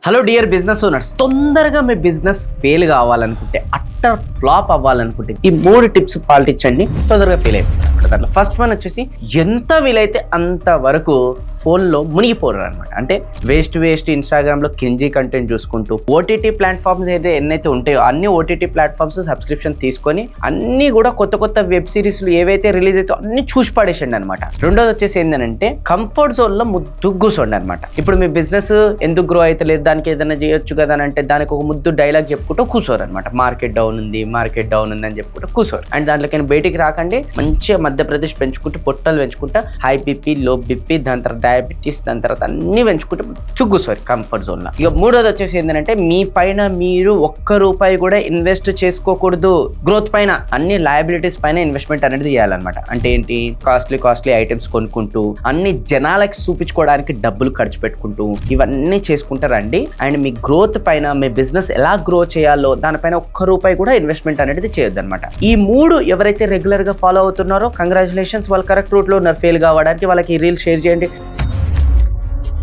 Hello dear business owners, తొందరగా మీ business fail కావాలనుకుంటే, utter flop అవ్వాలనుకుంటే ఈ 3 టిప్స్ పాటించండి, తొందరగా ఫెయిల్ అయిపోతుంది. దాంట్లో ఫస్ట్ వన్ వచ్చేసి ఎంత వీలైతే అంత వరకు ఫోన్లో మునిగిపోరు అనమాట. అంటే వేస్ట్ ఇన్స్టాగ్రామ్లో కింజీ కంటెంట్ చూసుకుంటూ ఓటీటీ ప్లాట్ఫామ్స్ అయితే ఎన్నైతే ఉంటాయో అన్ని ఓటీటీ ప్లాట్ఫామ్స్ సబ్స్క్రిప్షన్ తీసుకొని అన్ని కూడా కొత్త వెబ్ సిరీస్లు ఏవైతే రిలీజ్ అవుతాయో అన్ని చూసి పడేసండి అనమాట. రెండోది వచ్చేసి ఏంటంటే కంఫర్ట్ జోన్లో ముద్దు కూర్చోండి అనమాట. ఇప్పుడు మీ బిజినెస్ ఎందుకు గ్రో అయితే లేదు, దానికి ఏదైనా చేయొచ్చు కదా అని అంటే దానికి ఒక ముద్దు డైలాగ్ చెప్పుకుంటూ కూర్చోరు అనమాట. మార్కెట్ డౌన్ ఉంది అని చెప్పుకుంటూ కూర్చోరు. అండ్ దాంట్లోకి బయటికి రాకండి, మంచిగా మధ్యప్రదేశ్ పెంచుకుంటూ పొట్టలు పెంచుకుంటా హై బీపీ లో బీపీ దాని తర్వాత డయాబెటీస్ దాని తర్వాత అన్ని పెంచుకుంటూ కూర్చోరు కంఫర్ట్ జోన్ లో. ఇక మూడోది వచ్చేసి ఏంటంటే మీ పైన మీరు ₹1 కూడా ఇన్వెస్ట్ చేసుకోకూడదు. గ్రోత్ పైన అన్ని లయబిలిటీస్ పైన ఇన్వెస్ట్మెంట్ అనేది చేయాలన్నమాట. అంటే ఏంటి, కాస్ట్లీ ఐటమ్స్ కొనుక్కుంటూ అన్ని జనాలకి చూపించుకోవడానికి డబ్బులు ఖర్చు పెట్టుకుంటూ ఇవన్నీ చేసుకుంటారండి. అండ్ మీ గ్రోత్ పైన, మీ బిజినెస్ ఎలా గ్రో చేయాలో దానిపైన ₹1 కూడా ఇన్వెస్ట్మెంట్ అనేది చేయొద్దు అనమాట. ఈ 3 ఎవరైతే రెగ్యులర్ గా ఫాలో అవుతున్నారో కంగ్రాచులేషన్స్, వాళ్ళు కరెక్ట్ రూట్ లో ఉన్నారు. ఫెయిల్ కావడానికి వాళ్ళకి ఈ రీల్ షేర్ చేయండి.